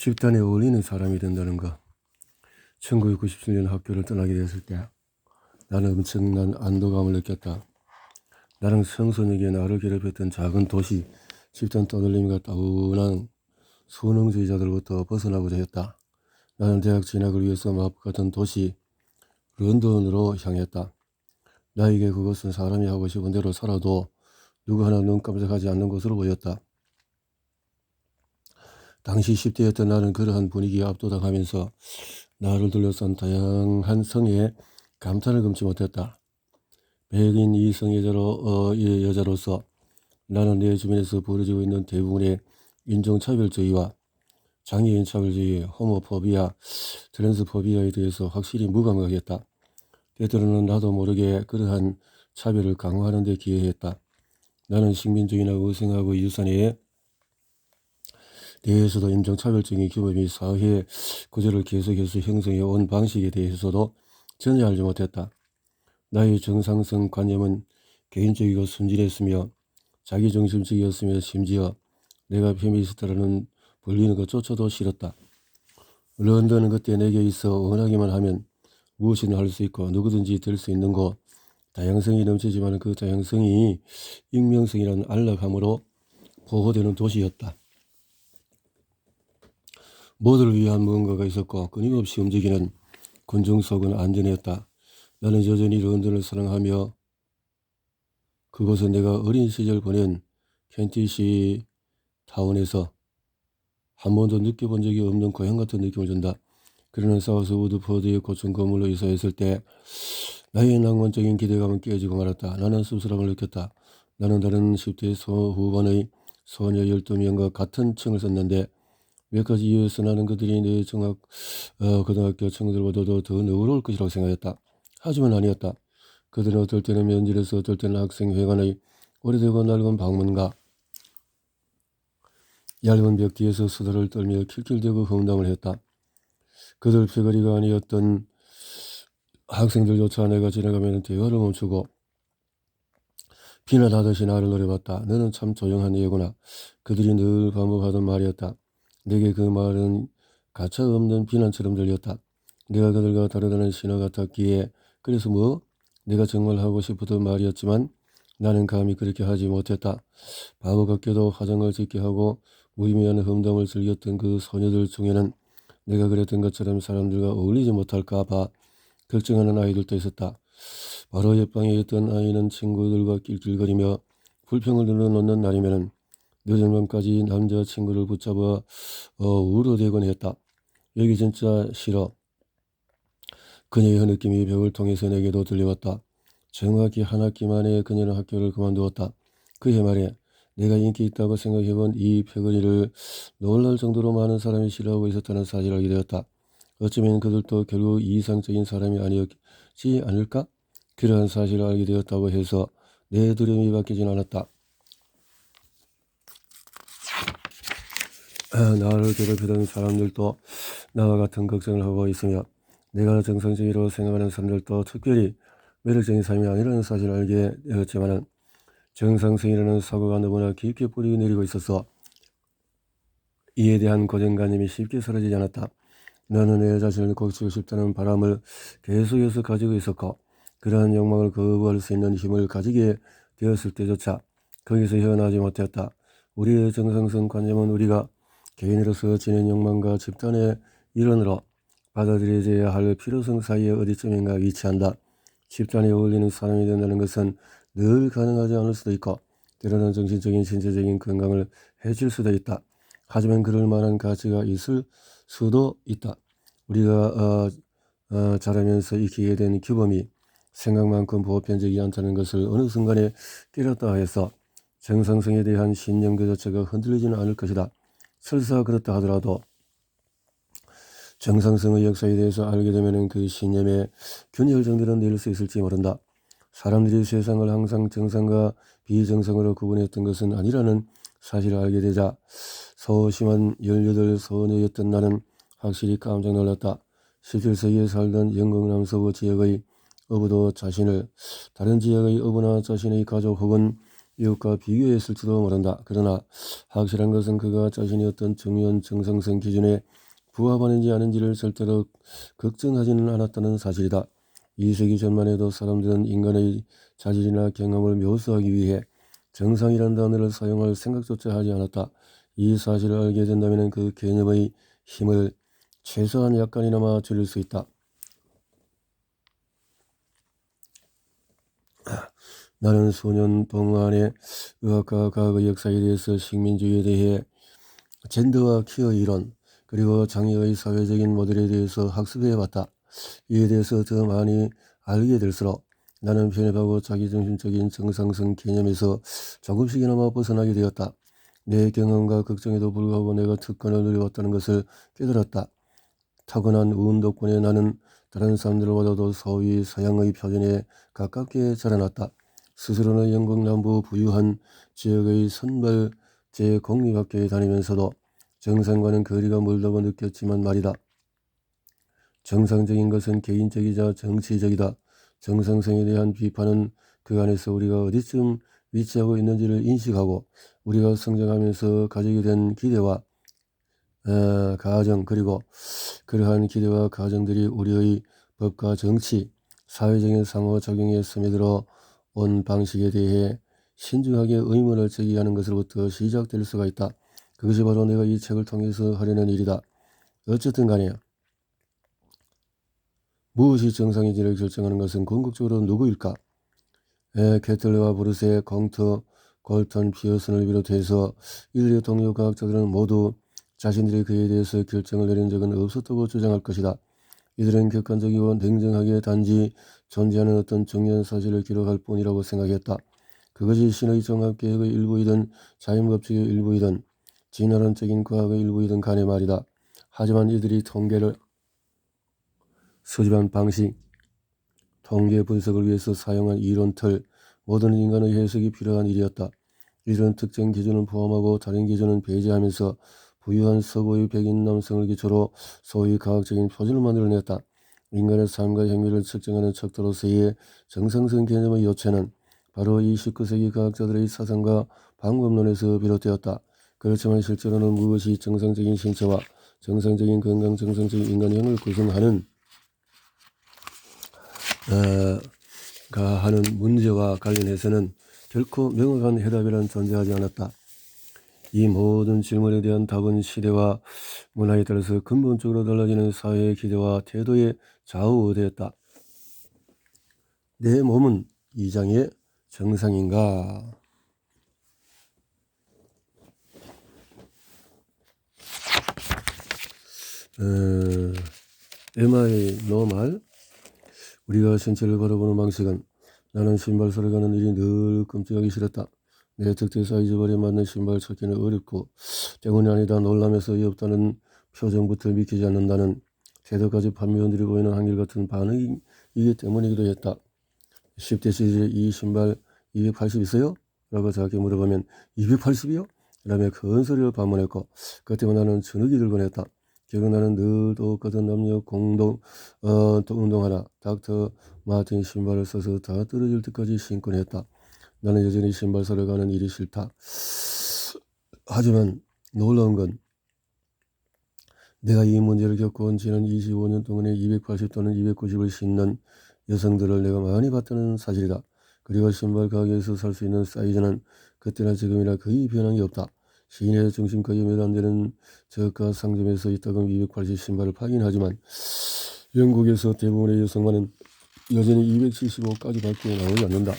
집단에 어울리는 사람이 된다는 것. 1997년 학교를 떠나게 되었을 때 나는 엄청난 안도감을 느꼈다. 나는 청소년에게 나를 괴롭혔던 작은 도시, 집단 떠돌림과 따분한 수능주의자들부터 벗어나고자 했다. 나는 대학 진학을 위해서 마법 같은 도시 런던으로 향했다. 나에게 그것은 사람이 하고 싶은 대로 살아도 누구 하나 눈 깜짝하지 않는 곳으로 보였다. 당시 10대였던 나는 그러한 분위기에 압도당하면서 나를 둘러싼 다양한 성에 감탄을 금치 못했다. 백인 이성 여자로서 나는 내 주변에서 벌어지고 있는 대부분의 인종차별주의와 장애인 차별주의, 호모포비아, 트랜스포비아에 대해서 확실히 무감각했다. 때때로는 나도 모르게 그러한 차별을 강화하는 데 기여했다. 나는 식민주의나 의생하고 유산에 대해서도 인종차별적인 규범이 사회 구조를 계속해서 형성해 온 방식에 대해서도 전혀 알지 못했다. 나의 정상성 관념은 개인적이고 순진했으며 자기중심적이었으며 심지어 내가 페미니스트라는 불리는 것조차도 싫었다. 런던은 그때 내게 있어 원하기만 하면 무엇이든 할 수 있고 누구든지 될 수 있는 곳, 다양성이 넘치지만 그 다양성이 익명성이라는 안락함으로 보호되는 도시였다. 모두를 위한 무언가가 있었고 끊임없이 움직이는 군중 속은 안전했다. 나는 여전히 런던을 사랑하며 그곳은 내가 어린 시절 보낸 켄티시 타운에서 한 번도 느껴본 적이 없는 고향 같은 느낌을 준다. 그러는 사우스 우드포드의 고층 건물로 이사했을 때 나의 낭만적인 기대감은 깨지고 말았다. 나는 씁쓸함을 느꼈다. 나는 다른 10대 후반의 소녀 12명과 같은 층을 썼는데 몇 가지 이유에서 나는 그들이 내 고등학교 친구들보다도 더 너그러울 것이라고 생각했다. 하지만 아니었다. 그들은 어떨 때는 면접에서 어떨 때는 학생회관의 오래되고 낡은 방문과 얇은 벽 뒤에서 수다를 떨며 킬킬대고 험담을 했다. 그들 패거리가 아니었던 학생들조차 내가 지나가면 대화를 멈추고 비난하듯이 나를 노려봤다. 너는 참 조용한 애구나. 그들이 늘 반복하던 말이었다. 내게 그 말은 가차없는 비난처럼 들렸다. 내가 그들과 다르다는 신호 같았기에 그래서 뭐? 내가 정말 하고 싶었던 말이었지만 나는 감히 그렇게 하지 못했다. 바보 같게도 화장을 짓게 하고 무의미한 험담을 즐겼던 그 소녀들 중에는 내가 그랬던 것처럼 사람들과 어울리지 못할까 봐 걱정하는 아이들도 있었다. 바로 옆방에 있던 아이는 친구들과 낄낄거리며 불평을 늘어놓는 날이면 늦은 밤까지 남자친구를 붙잡아 울어대곤 했다. 여기 진짜 싫어. 그녀의 느낌이 벽을 통해서 내게도 들려왔다. 정확히 한 학기 만에 그녀는 학교를 그만두었다. 그의 말에 내가 인기 있다고 생각해본 이 패거리를 놀랄 정도로 많은 사람이 싫어하고 있었다는 사실을 알게 되었다. 어쩌면 그들도 결국 이상적인 사람이 아니었지 않을까? 그러한 사실을 알게 되었다고 해서 내 두려움이 바뀌진 않았다. 나를 괴롭히던 사람들도 나와 같은 걱정을 하고 있으며 내가 정상적이라고 생각하는 사람들도 특별히 매력적인 사람이 아니라는 사실을 알게 되었지만 정상성이라는 사고가 너무나 깊게 뿌리 내리고 있어서 이에 대한 고정관념이 쉽게 사라지지 않았다. 나는 내 자신을 고치고 싶다는 바람을 계속해서 가지고 있었고 그러한 욕망을 거부할 수 있는 힘을 가지게 되었을 때조차 거기서 헤어나지 못했다. 우리의 정상성 관념은 우리가 개인으로서 지닌 욕망과 집단의 일원으로 받아들여져야 할 필요성 사이에 어디쯤인가 위치한다. 집단에 어울리는 사람이 된다는 것은 늘 가능하지 않을 수도 있고 때로는 정신적인 신체적인 건강을 해칠 수도 있다. 하지만 그럴 만한 가치가 있을 수도 있다. 우리가 자라면서 익히게 된 규범이 생각만큼 보편적이지 않다는 것을 어느 순간에 깨닫다 해서 정상성에 대한 신념 그 자체가 흔들리지는 않을 것이다. 설사 그렇다 하더라도 정상성의 역사에 대해서 알게 되면 그 신념의 균열 정도는 내릴 수 있을지 모른다. 사람들이 세상을 항상 정상과 비정상으로 구분했던 것은 아니라는 사실을 알게 되자 소심한 18 소녀였던 나는 확실히 깜짝 놀랐다. 17세기에 살던 영국 남서부 지역의 어부도 자신을 다른 지역의 어부나 자신의 가족 혹은 이것과 비교했을지도 모른다. 그러나 확실한 것은 그가 자신이 어떤 중요한 정상성 기준에 부합하는지 아닌지를 절대로 걱정하지는 않았다는 사실이다. 2세기 전만 해도 사람들은 인간의 자질이나 경험을 묘사하기 위해 정상이라는 단어를 사용할 생각조차 하지 않았다. 이 사실을 알게 된다면 그 개념의 힘을 최소한 약간이나마 줄일 수 있다. 나는 수년 동안의 의학과 과학의 역사에 대해서 식민주의에 대해 젠더와 퀴어 이론 그리고 장애의 사회적인 모델에 대해서 학습해봤다. 이에 대해서 더 많이 알게 될수록 나는 편협하고 자기중심적인 정상성 개념에서 조금씩이나마 벗어나게 되었다. 내 경험과 걱정에도 불구하고 내가 특권을 누려왔다는 것을 깨달았다. 타고난 운 덕분에 나는 다른 사람들보다도 소위 서양의 표준에 가깝게 자라났다. 스스로는 영국 남부 부유한 지역의 선발 제 공립학교에 다니면서도 정상과는 거리가 멀다고 느꼈지만 말이다. 정상적인 것은 개인적이자 정치적이다. 정상성에 대한 비판은 그 안에서 우리가 어디쯤 위치하고 있는지를 인식하고 우리가 성장하면서 가지게 된 기대와 가정 그리고 그러한 기대와 가정들이 우리의 법과 정치, 사회적인 상호작용에 스며들어 온 방식에 대해 신중하게 의문을 제기하는 것으로부터 시작될 수가 있다. 그것이 바로 내가 이 책을 통해서 하려는 일이다. 어쨌든 간에 무엇이 정상인지를 결정하는 것은 궁극적으로 누구일까? 캐틀러와 브루세, 공터, 골턴, 피어슨을 비롯해서 이들의 동료 과학자들은 모두 자신들이 그에 대해서 결정을 내린 적은 없었다고 주장할 것이다. 이들은 객관적이고 냉정하게 단지 존재하는 어떤 중요한 사실을 기록할 뿐이라고 생각했다. 그것이 신의 종합계획의 일부이든 자연법칙의 일부이든 진화론적인 과학의 일부이든 간에 말이다. 하지만 이들이 통계를 수집한 방식, 통계 분석을 위해서 사용한 이론틀, 모든 인간의 해석이 필요한 일이었다. 이런 특정 기준을 포함하고 다른 기준은 배제하면서 부유한 서구의 백인 남성을 기초로 소위 과학적인 표준을 만들어냈다. 인간의 삶과 행위를 측정하는 척도로서의 정상성 개념의 요체는 바로 이 19세기 과학자들의 사상과 방법론에서 비롯되었다. 그렇지만 실제로는 무엇이 정상적인 신체와 정상적인 건강, 정상적인 인간형을 구성하는 하는 문제와 관련해서는 결코 명확한 해답이란 존재하지 않았다. 이 모든 질문에 대한 답은 시대와 문화에 따라서 근본적으로 달라지는 사회의 기대와 태도에 좌우되었다. 내 몸은 이장의 정상인가? Am I normal? 우리가 신체를 바라보는 방식은 나는 신발 사러 가는 일이 늘 끔찍하기 싫었다. 내 특제 사이즈발에 맞는 신발 찾기는 어렵고 때문이 아니다 놀라면서 없다는 표정부터 믿기지 않는다는 태도까지 판매원들이 보이는 한결같은 반응이기 때문이기도 했다. 10대 시절에 이 신발 280 있어요? 라고 자기 물어보면 280이요? 라며 큰 소리를 반문했고 그때만 나는 주눅이 들곤 했다. 결국 나는 늘 똑같은 남녀 또 운동하라 닥터 마틴 신발을 써서 다 떨어질 때까지 신곤 했다. 나는 여전히 신발 사러 가는 일이 싫다. 하지만 놀라운 건 내가 이 문제를 겪어온 지난 25년 동안에 280 또는 290을 신는 여성들을 내가 많이 봤다는 사실이다. 그리고 신발 가게에서 살 수 있는 사이즈는 그때나 지금이나 거의 변한 게 없다. 시내 중심가에 몇 안 되는 저가 상점에서 이따금 280 신발을 파긴 하지만 영국에서 대부분의 여성만은 여전히 275까지밖에 나오지 않는다.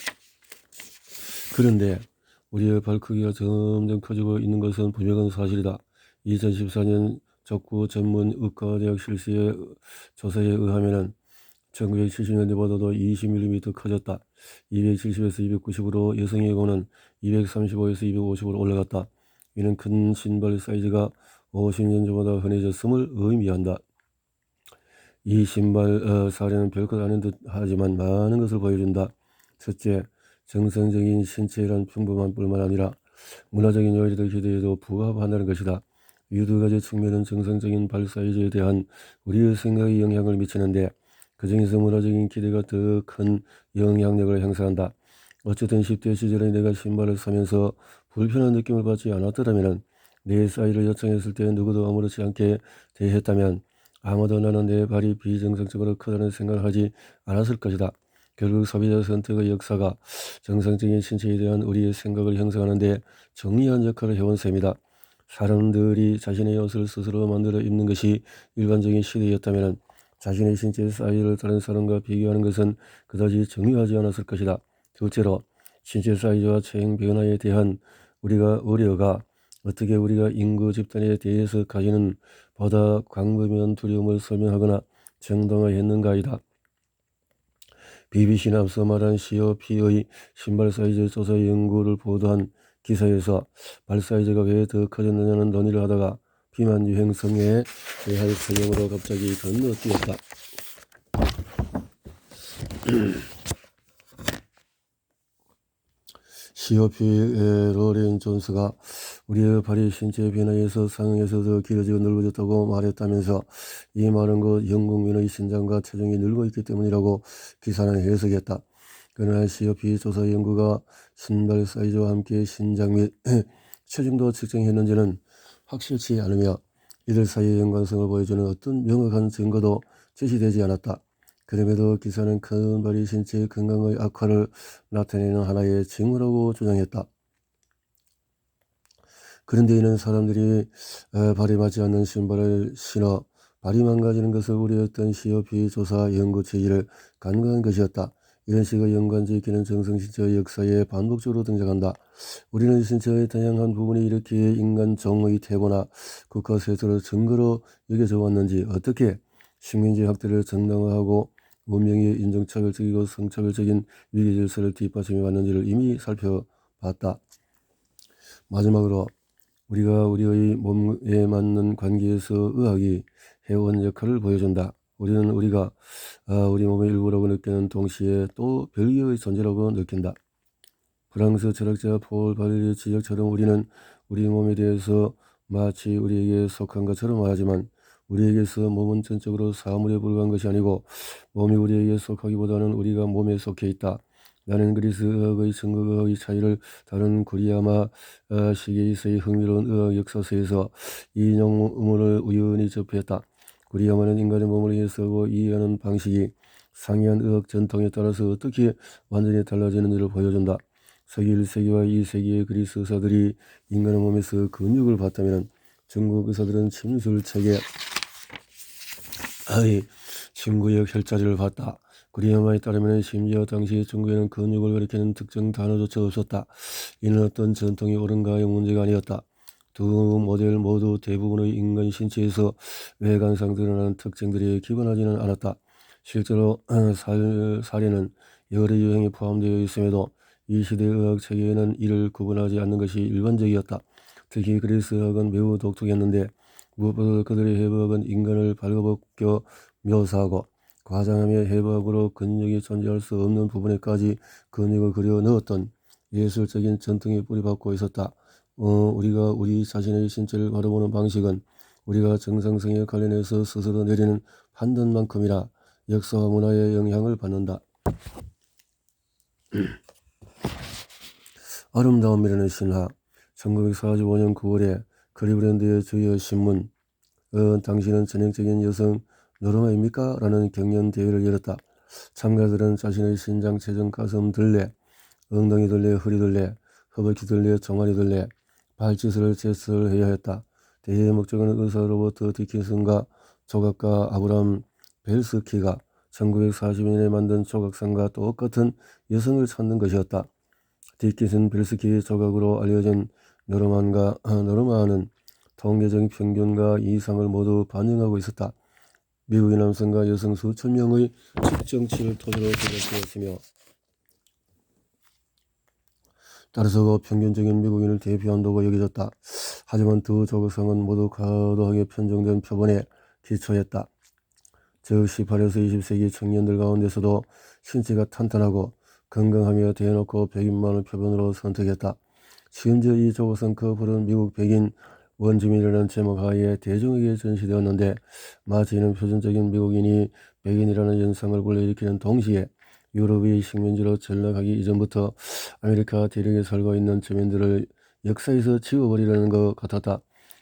그런데 우리의 발 크기가 점점 커지고 있는 것은 분명한 사실이다. 2014년 적구 전문 의과대학 실시의 조사에 의하면 1970년대보다도 20mm 커졌다. 270에서 290으로 여성의 고는 235에서 250으로 올라갔다. 이는 큰 신발 사이즈가 50년 전보다 흔해졌음을 의미한다. 이 신발 사례는 별것 아닌 듯 하지만 많은 것을 보여준다. 첫째, 정상적인 신체란 평범한 뿐만 아니라 문화적인 요일들 기대에도 부합한다는 것이다. 이 두 가지 측면은 정상적인 발 사이즈에 대한 우리의 생각에 영향을 미치는데 그 중에서 문화적인 기대가 더 큰 영향력을 행사한다. 어쨌든 10대 시절에 내가 신발을 사면서 불편한 느낌을 받지 않았더라면 내 사이를 요청했을 때 누구도 아무렇지 않게 대했다면 아마도 나는 내 발이 비정상적으로 크다는 생각을 하지 않았을 것이다. 결국 소비자 선택의 역사가 정상적인 신체에 대한 우리의 생각을 형성하는 데 정리한 역할을 해온 셈이다. 사람들이 자신의 옷을 스스로 만들어 입는 것이 일반적인 시대였다면 자신의 신체 사이즈를 다른 사람과 비교하는 것은 그다지 중요하지 않았을 것이다. 둘째로, 신체 사이즈와 체형 변화에 대한 우리가 우려가 어떻게 우리가 인구 집단에 대해서 가지는 보다 광범위한 두려움을 설명하거나 정당화했는가이다. BBC는 앞서 말한 COP의 신발 사이즈 조사 연구를 보도한 기사에서 발 사이즈가 왜 더 커졌느냐는 논의를 하다가 비만 유행 성애에 대한 설명으로 갑자기 건너뛰었다. COP의 로렌 존스가 우리의 발이 신체 변화에서 상응에서 더 길어지고 넓어졌다고 말했다면서 이 말은 곧 영국민의 신장과 체중이 늘고 있기 때문이라고 기사는 해석했다. 그러나 COP 조사 연구가 신발 사이즈와 함께 신장 및 체중도 측정했는지는 확실치 않으며 이들 사이의 연관성을 보여주는 어떤 명확한 증거도 제시되지 않았다. 그럼에도 기사는 큰 발이 신체 건강의 악화를 나타내는 하나의 징후라고 주장했다. 그런데 이는 사람들이 발이 맞지 않는 신발을 신어 발이 망가지는 것을 우려했던 COP 조사 연구 취지를 간과한 것이었다. 이런 식의 연관짓기는 정성신체의 역사에 반복적으로 등장한다. 우리는 신체의 다양한 부분이 이렇게 인간 종의 태고나 국가 세수를 증거로 여겨져 왔는지, 어떻게 식민지 학대를 정당화하고 문명의 인종차별적이고 성차별적인 위계질서를 뒷받침해 왔는지를 이미 살펴봤다. 마지막으로 우리가 우리의 몸에 맞는 관계에서 의학이 해온 역할을 보여준다. 우리는 우리가 우리 몸의 일부라고 느끼는 동시에 또 별개의 존재라고 느낀다. 프랑스 철학자 폴 바레르의 지적처럼 우리는 우리 몸에 대해서 마치 우리에게 속한 것처럼 말하지만 우리에게서 몸은 전적으로 사물에 불과한 것이 아니고 몸이 우리에게 속하기보다는 우리가 몸에 속해 있다. 나는 그리스 의학의 증거의학의 차이를 다룬 구리야마 시게이스의 흥미로운 의학 역사서에서 이 용문을 우연히 접했다. 구리야마는 인간의 몸을 해석하고 이해하는 방식이 상이한 의학 전통에 따라서 어떻게 완전히 달라지는지를 보여준다. 서기 1세기와 2세기의 그리스 의사들이 인간의 몸에서 근육을 봤다면 중국 의사들은 침술체계의 침구역 혈자리를 봤다. 구리야마에 따르면 심지어 당시 중국에는 근육을 가리키는 특정 단어조차 없었다. 이는 어떤 전통이 옳은가의 문제가 아니었다. 두 모델 모두 대부분의 인간 신체에서 외관상 드러나는 특징들이 기본하지는 않았다. 실제로 사례는 여러 유형이 포함되어 있음에도 이 시대 의학 체계에는 이를 구분하지 않는 것이 일반적이었다. 특히 그리스 의학은 매우 독특했는데 무엇보다 그들의 해부학은 인간을 발가벗겨 묘사하고 과장하며 해부학으로 근육이 존재할 수 없는 부분에까지 근육을 그려 넣었던 예술적인 전통이 뿌리박고 있었다. 우리가 우리 자신의 신체를 바라보는 방식은 우리가 정상성에 관련해서 스스로 내리는 판단만큼이나 역사와 문화의 영향을 받는다. 아름다움이라는 신화. 1945년 9월에 클리브랜드의 주요 신문 당신은 전형적인 여성 노르마입니까? 라는 경연 대회를 열었다. 참가들은 자신의 신장, 체중, 가슴 둘레, 엉덩이 둘레, 허리 둘레, 허벅지 둘레, 종아리 둘레, 발짓을 제스를 해야 했다. 대회의 목적은 의사 로버트 디킨슨과 조각가 아브람 벨스키가 1942년에 만든 조각상과 똑같은 여성을 찾는 것이었다. 디킨슨 벨스키 조각으로 알려진 노르마는 통계적인 평균과 이상을 모두 반영하고 있었다. 미국의 남성과 여성 수천 명의 측정치를 토대로 제작되었으며 따라서 그 평균적인 미국인을 대표한다고 여겨졌다. 하지만 두 조각상은 모두 과도하게 편중된 표본에 기초했다. 즉 18에서 20세기 청년들 가운데서도 신체가 탄탄하고 건강하며 대놓고 백인만을 표본으로 선택했다. 심지어 이 조각상 커플은 미국 백인 원주민이라는 제목 하에 대중에게 전시되었는데 마치 이는 표준적인 미국인이 백인이라는 연상을 불러일으키는 동시에 유럽이 식민지로 전락하기 이전부터 아메리카 대륙에 살고 있는 주민들을 역사에서 지워버리려는 것 같았다.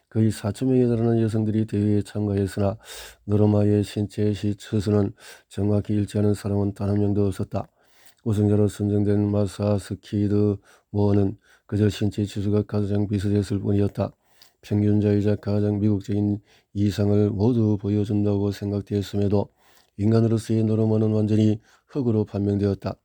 거의 4,000명에 달하는 여성들이 대회에 참가했으나 노르마의 신체 시처수는 정확히 일치하는 사람은 단 한 명도 없었다. 우승자로 선정된 마사스키드 모어는 그저 신체 지수가 가장 비슷했을 뿐이었다. 평균자이자 가장 미국적인 이상을 모두 보여준다고 생각되었음에도 인간으로서의 노르마는 완전히 흙으로 판명되었다.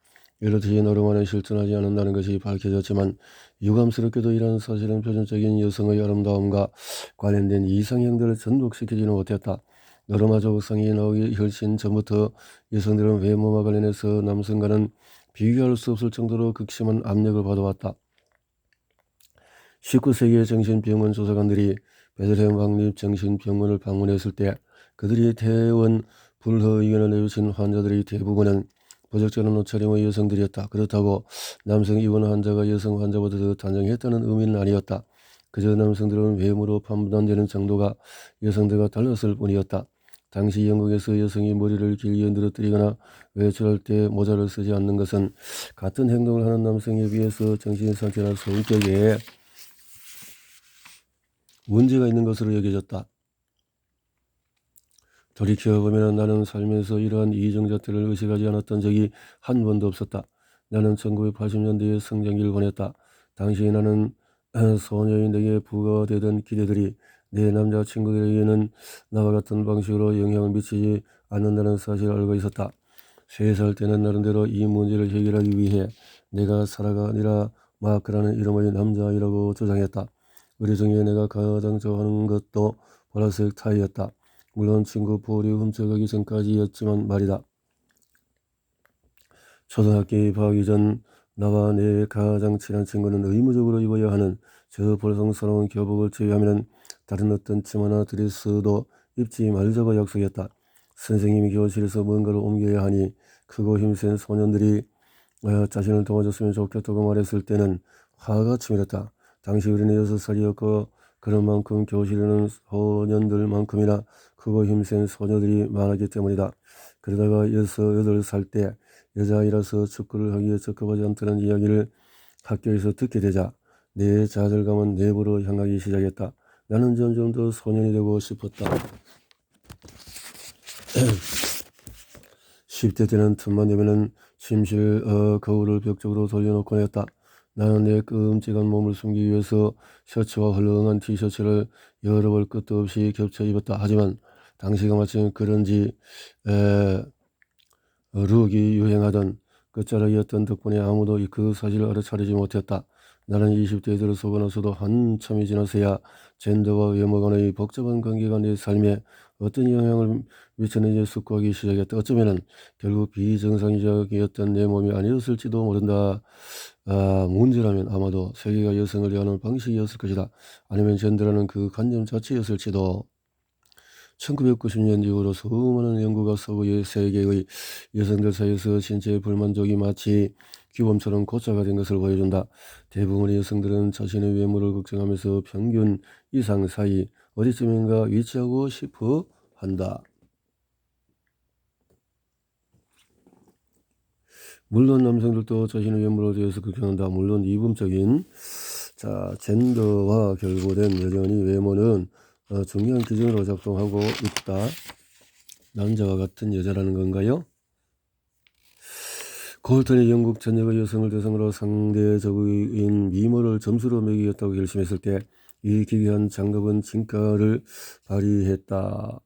이렇듯이 노르마는 실존하지 않는다는 것이 밝혀졌지만 유감스럽게도 이러한 사실은 표준적인 여성의 아름다움과 관련된 이상형들을 전복시키지는 못했다. 노르마 조각상이 나오기 훨씬 전부터 여성들은 외모와 관련해서 남성과는 비교할 수 없을 정도로 극심한 압력을 받아왔다. 19세기의 정신병원 조사관들이 베들레헴 왕립 정신병원을 방문했을 때 그들이 퇴원 불허 의견을 내주신 환자들의 대부분은 부적절한 옷차림의 여성들이었다. 그렇다고 남성 입원 환자가 여성 환자보다 더 단정했다는 의미는 아니었다. 그저 남성들은 외모로 판단되는 정도가 여성들과 달랐을 뿐이었다. 당시 영국에서 여성이 머리를 길게 늘어뜨리거나 외출할 때 모자를 쓰지 않는 것은 같은 행동을 하는 남성에 비해서 정신상태나 성격에 문제가 있는 것으로 여겨졌다. 돌이켜보면 나는 삶에서 이러한 이중잣대를 의식하지 않았던 적이 한 번도 없었다. 나는 1980년대에 성장기를 보냈다. 당시 나는 소녀인 내게 부과되던 기대들이 내 남자친구들에게는 나와 같은 방식으로 영향을 미치지 않는다는 사실을 알고 있었다. 3살 때는 나름대로 이 문제를 해결하기 위해 내가 사라가 아니라 마크라는 이름의 남자아이라고 주장했다. 우리 중에 내가 가장 좋아하는 것도 보라색 타이였다. 물론 친구 볼이 훔쳐가기 전까지였지만 말이다. 초등학교에 입학하기 전 나와 내 가장 친한 친구는 의무적으로 입어야 하는 저 볼성스러운 교복을 제외하면 다른 어떤 치마나 드레스도 입지 말자고 약속했다. 선생님이 교실에서 뭔가를 옮겨야 하니 크고 힘센 소년들이 자신을 도와줬으면 좋겠다고 말했을 때는 화가 치밀었다. 당시 우리는 6살이었고 그런 만큼 교실에는 소년들만큼이나 크고 힘센 소녀들이 많았기 때문이다. 그러다가 6, 8살 때 여자아이라서 축구를 하기에 적합하지 않다는 이야기를 학교에서 듣게 되자 내 좌절감은 내부로 향하기 시작했다. 나는 점점 더 소년이 되고 싶었다. 10대 때는 틈만 되면은 침실 거울을 벽 쪽으로 돌려놓곤 했다. 나는 내 끔찍한 몸을 숨기기 위해서 셔츠와 헐렁한 티셔츠를 여러 벌 끝도 없이 겹쳐 입었다. 하지만 당시가 마침 그런지 룩이 유행하던 끝자락이었던 덕분에 아무도 그 사실을 알아차리지 못했다. 나는 20대에 들어서고 나서도 한참이 지나서야 젠더와 외모 간의 복잡한 관계가 내 삶에 어떤 영향을 미쳤는지 숙고하기 시작했다. 어쩌면 결국 비정상적이었던 내 몸이 아니었을지도 모른다. 문제라면 아마도 세계가 여성을 대하는 방식이었을 것이다. 아니면 젠더라는 그 관념 자체였을지도. 1990년 이후로 수많은 연구가 서구의 세계의 여성들 사이에서 신체 불만족이 마치 규범처럼 고착화 된 것을 보여준다. 대부분의 여성들은 자신의 외모를 걱정하면서 평균 이상 사이 어디쯤인가 위치하고 싶어 한다. 물론 남성들도 자신의 외모에 대해서 걱정한다. 물론 이분적인 젠더와 결부된 여전히 외모는 중요한 기준으로 작동하고 있다. 남자와 같은 여자라는 건가요? 콜턴이 영국 전역의 여성을 대상으로 상대적인 미모를 점수로 매기겠다고 결심했을 때 이 기괴한 장갑은 진가를 발휘했다.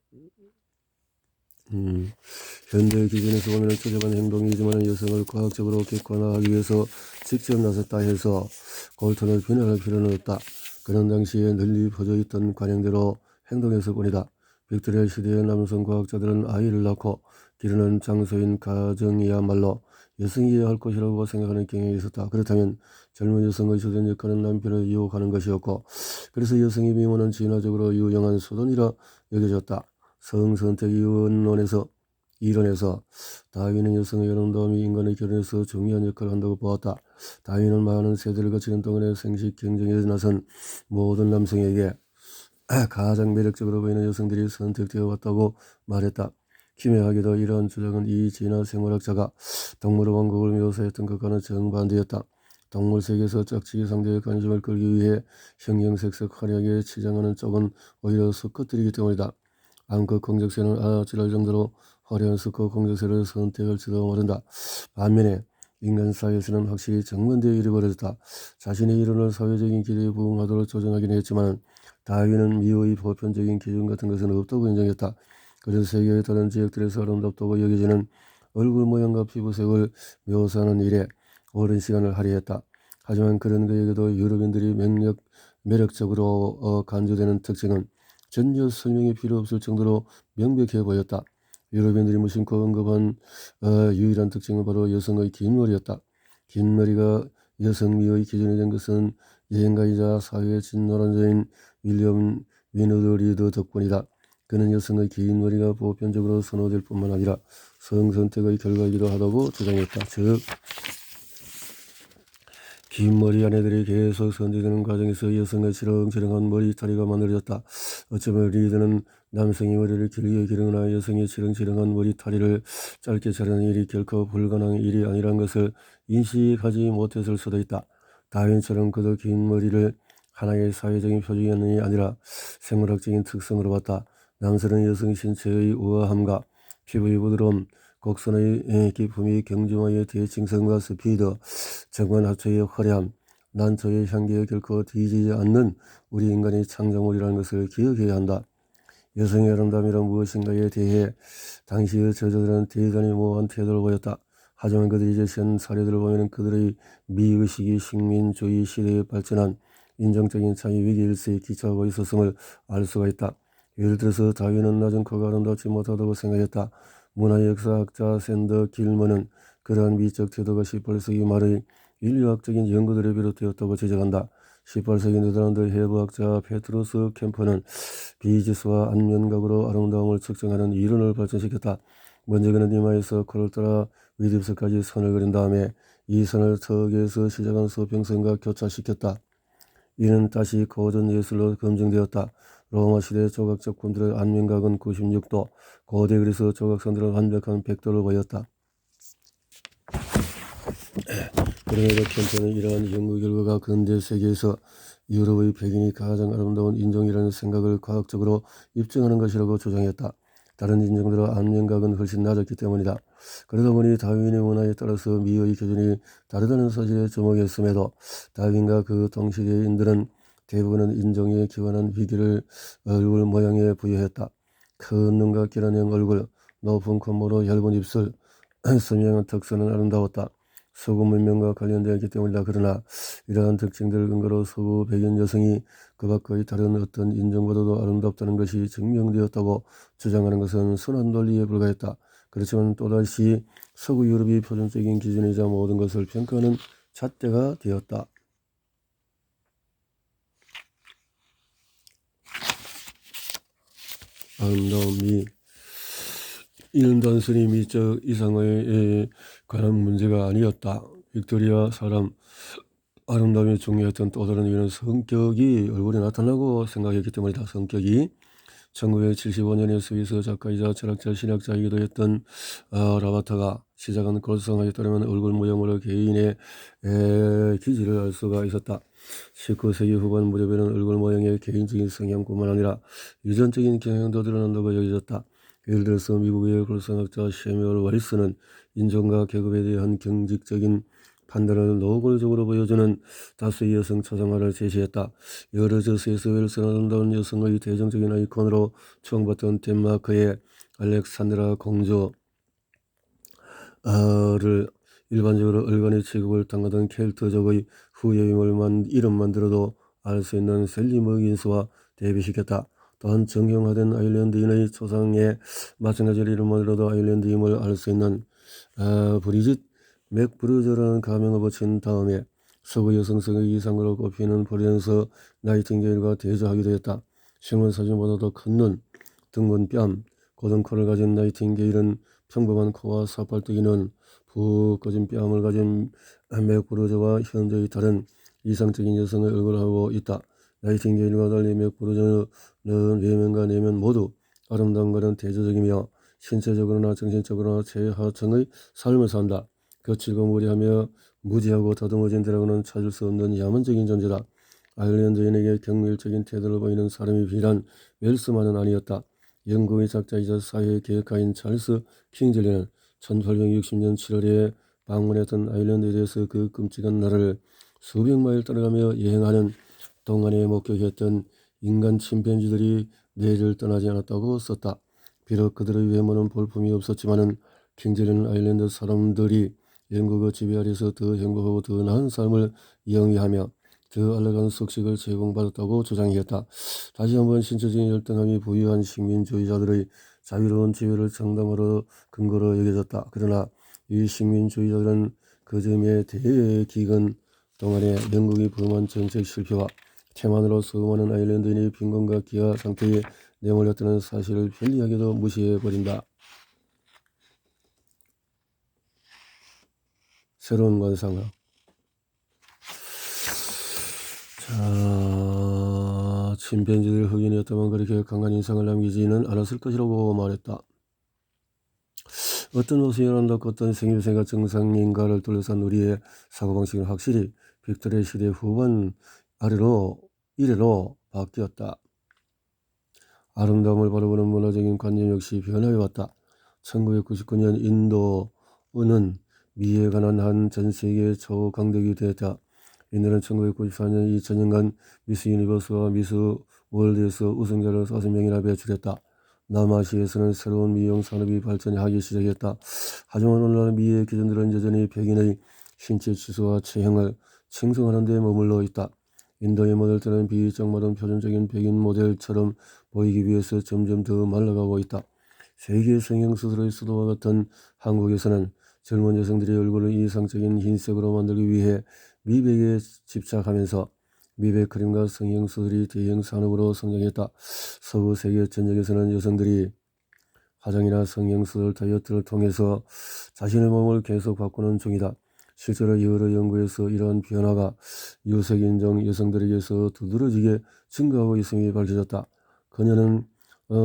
현대 기준에서 보면 추적한 행동이지만 여성을 과학적으로 객관화하기 위해서 직접 나섰다 해서 콜턴을 비난할 필요는 없다. 그는 당시에 널리 퍼져있던 관행대로 행동했을 뿐이다. 빅토리아 시대의 남성 과학자들은 아이를 낳고 기르는 장소인 가정이야말로 여성이어야 할 것이라고 생각하는 경향이 있었다. 그렇다면 젊은 여성의 주된 역할은 남편을 유혹하는 것이었고 그래서 여성의 미모는 진화적으로 유용한 수단이라 여겨졌다. 성선택 이론에서 다윈은 여성의 아름다움이 인간의 결혼에서 중요한 역할을 한다고 보았다. 다윈은 많은 세대를 거치는 동안의 생식 경쟁에 나선 모든 남성에게 가장 매력적으로 보이는 여성들이 선택되어 왔다고 말했다. 기묘하게도 이러한 주장은 이 진화 생물학자가 동물의 왕국을 묘사했던 것과는 정반대였다. 동물 세계에서 짝짓기 상대의 관심을 끌기 위해 형형색색 화려하게 치장하는 쪽은 오히려 수컷들이기 때문이다. 암컷 공작새는 아찔할 정도로 화려한 수컷 공작새를 선택할지도 모른다. 반면에 인간 사회에서는 확실히 정반대의 일이 벌어졌다. 자신의 이론을 사회적인 기대에 부응하도록 조정하긴 했지만 다윈은 미호의 보편적인 기준 같은 것은 없다고 인정했다. 그래서 세계의 다른 지역들에서 아름답다고 여겨지는 얼굴 모양과 피부색을 묘사하는 일에 오랜 시간을 할애했다. 하지만 그런 그에게도 유럽인들이 매력적으로 간주되는 특징은 전혀 설명이 필요 없을 정도로 명백해 보였다. 유럽인들이 무심코 언급한 유일한 특징은 바로 여성의 긴 머리였다. 긴 머리가 여성미의 기준이 된 것은 여행가이자 사회의 진노란자인 윌리엄 위너드 리드 덕분이다. 그는 여성의 긴 머리가 보편적으로 선호될 뿐만 아니라 성선택의 결과이기도 하다고 주장했다. 즉 긴 머리 아내들이 계속 선택되는 과정에서 여성의 지렁지렁한 머리다리가 만들어졌다. 어쩌면 리드는 남성이 머리를 길게 기르거나 여성이 지렁지렁한 머리다리를 짧게 자르는 일이 결코 불가능한 일이 아니라는 것을 인식하지 못했을 수도 있다. 다윈처럼 그도 긴 머리를 하나의 사회적인 표준이 아니라 생물학적인 특성으로 봤다. 남성은 여성 신체의 우아함과 피부의 부드러움, 곡선의 기품이 경주마의 대칭성과 스피드, 정관 합체의 화려함, 난초의 향기에 결코 뒤지지 않는 우리 인간의 창조물이라는 것을 기억해야 한다. 여성의 아름다움이란 무엇인가에 대해 당시의 저자들은 대단히 모호한 태도를 보였다. 하지만 그들이 제시한 사례들을 보면 그들의 미의식이 식민주의 시대에 발전한 인종적인 차이 위기 일세에 기초하고 있었음을 알 수가 있다. 예를 들어서 다윈은 낮은 코가 아름답지 못하다고 생각했다. 문화의 역사학자 샌더 길먼은 그러한 미적 태도가 18세기 말의 인류학적인 연구들에 비롯되었다고 지적한다. 18세기 네덜란드 해부학자 페트루스 캠퍼는 비지수와 안면각으로 아름다움을 측정하는 이론을 발전시켰다. 먼저 그는 이마에서 코를 따라 윗입술까지 선을 그린 다음에 이 선을 턱에서 시작한 수평선과 교차시켰다. 이는 다시 고전 예술로 검증되었다. 로마 시대 조각 작품들의 안면각은 96도, 고대 그리스 조각선들은 완벽한 100도를 보였다. 그럼에도 캠퍼는 이러한 연구 결과가 근대 세계에서 유럽의 백인이 가장 아름다운 인종이라는 생각을 과학적으로 입증하는 것이라고 주장했다. 다른 인종들의 안면각은 훨씬 낮았기 때문이다. 그러다 보니 다윈의 문화에 따라서 미의 기준이 다르다는 사실에 주목했음에도 다윈과 그 동시대인들은 대부분은 인종에 기반한 위기를 얼굴 모양에 부여했다. 큰 눈과 기란형 얼굴, 높은 콧모로 얇은 입술, 선명한 턱선은 아름다웠다. 서구 문명과 관련되었기 때문이다. 그러나 이러한 특징들을 근거로 서구 백인 여성이 그 밖의 다른 어떤 인종보다도 아름답다는 것이 증명되었다고 주장하는 것은 순한 논리에 불과했다. 그렇지만 또다시 서구 유럽이 표준적인 기준이자 모든 것을 평가하는 잣대가 되었다. 아름다움이 이는 단순히 미적 이상에 관한 문제가 아니었다. 빅토리아 사람 아름다움이 중요했던 또 다른 이유는 성격이 얼굴에 나타나고 생각했기 때문이다. 성격이 1975년에 스위스 작가이자 철학자 신학자이기도 했던 라바타가 시작한 골성화에 따르면 얼굴 모양으로 개인의 기질을 알 수가 있었다. 19세기 후반 무렵에는 얼굴 모양의 개인적인 성향뿐만 아니라 유전적인 경향도 드러난다고 여겨졌다. 예를 들어서 미국의 골성학자 셰뮤얼 와리스는 인종과 계급에 대한 경직적인 판단을 노골적으로 보여주는 다수의 여성 초상화를 제시했다. 여러 저서에서 웰슨 아름다운 여성의 대중적인 아이콘으로 추앙받던 덴마크의 알렉산드라 공주를 일반적으로 얼간의 취급을 당하던 켈트족의 후예임을 이름만 들어도 알 수 있는 셀리 머긴스와 대비시켰다. 또한 정형화된 아일랜드인의 초상에 마찬가지로 이름만 들어도 아일랜드임을 알 수 있는 브리짓 맥브루저라는 가명을 붙인 다음에 서구 여성성의 이상으로 꼽히는 플로렌스 나이팅게일과 대조하기도 했다. 신문 사진보다도 큰 눈, 둥근 뺨, 고든 코를 가진 나이팅게일은 평범한 코와 사팔뜨기 눈, 푹 꺼진 뺨을 가진 맥브루저와 현저히 다른 이상적인 여성의 얼굴을 하고 있다. 나이팅게일과 달리 맥브루저는 외면과 내면 모두 아름다움과는 대조적이며 신체적으로나 정신적으로나 최하층의 삶을 산다. 거칠고 무리하며 무지하고 더듬어진 데라고는 찾을 수 없는 야만적인 존재다. 아일랜드인에게 경멸적인 태도를 보이는 사람이 비단 웰스만은 아니었다. 영국의 작자이자 사회 계획가인 찰스 킹즐리는 1860년 7월에 방문했던 아일랜드에 대해서 그 끔찍한 나라를 수백 마일 따라가며 여행하는 동안에 목격했던 인간 침팬지들이 뇌를 떠나지 않았다고 썼다. 비록 그들의 외모는 볼품이 없었지만은 킹즐리는 아일랜드 사람들이 영국의 지배 아래서 더 행복하고 더 나은 삶을 영위하며 더 알락한 석식을 제공받았다고 주장했다. 다시 한번 신체적인 열등함이 부유한 식민주의자들의 자유로운 지위를 장담하러 근거로 여겨졌다. 그러나 이 식민주의자들은 그 점의 대기근 동안에 영국이 범한 정책 실패와 태만으로 수많은 아일랜드인이 빈곤과 기아 상태에 내몰렸다는 사실을 편리하게도 무시해버린다. 새로운 관상학. 자, 침팬지들 흑인이었다면 그렇게 강한 인상을 남기지는 않았을 것이라고 말했다. 어떤 옷을 일어난다고 어떤 생일생활 정상인가를 둘러싼 우리의 사고방식은 확실히 빅토리아 시대 후반 이래로 바뀌었다. 아름다움을 바라보는 문화적인 관념 역시 변화해왔다. 1999년 인도는 미에 관한 한 전세계 초강대국이 되었다. 인도는 1994년 2000년간 미스 유니버스와 미스 월드에서 우승자를 5명이나 배출했다. 남아시아에서는 새로운 미용 산업이 발전하기 시작했다. 하지만 오늘날 미의 기준들은 여전히 백인의 신체 치수와 체형을 칭송하는 데 머물러 있다. 인도의 모델들은 비정마른 표준적인 백인 모델처럼 보이기 위해서 점점 더 말라가고 있다. 세계 성형수술의 수도와 같은 한국에서는 젊은 여성들의 얼굴을 이상적인 흰색으로 만들기 위해 미백에 집착하면서 미백 크림과 성형수술이 대형 산업으로 성장했다. 서구 세계 전역에서는 여성들이 화장이나 성형수술, 다이어트를 통해서 자신의 몸을 계속 바꾸는 중이다. 실제로 여러 연구에서 이러한 변화가 유색인종 여성들에게서 두드러지게 증가하고 있음이 밝혀졌다. 그녀는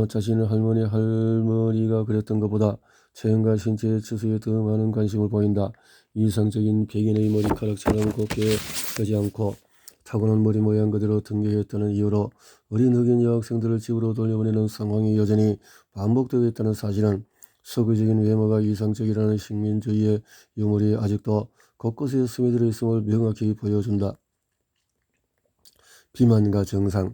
자신의 할머니가 그랬던 것보다 체형과 신체의 치수에 더 많은 관심을 보인다. 이상적인 백인의 머리카락처럼 곱게 되지 않고 타고난 머리 모양 그대로 등교했다는 이유로 어린 흑인 여학생들을 집으로 돌려보내는 상황이 여전히 반복되고 있다는 사실은 서구적인 외모가 이상적이라는 식민주의의 유물이 아직도 곳곳에 스며들어 있음을 명확히 보여준다. 비만과 정상.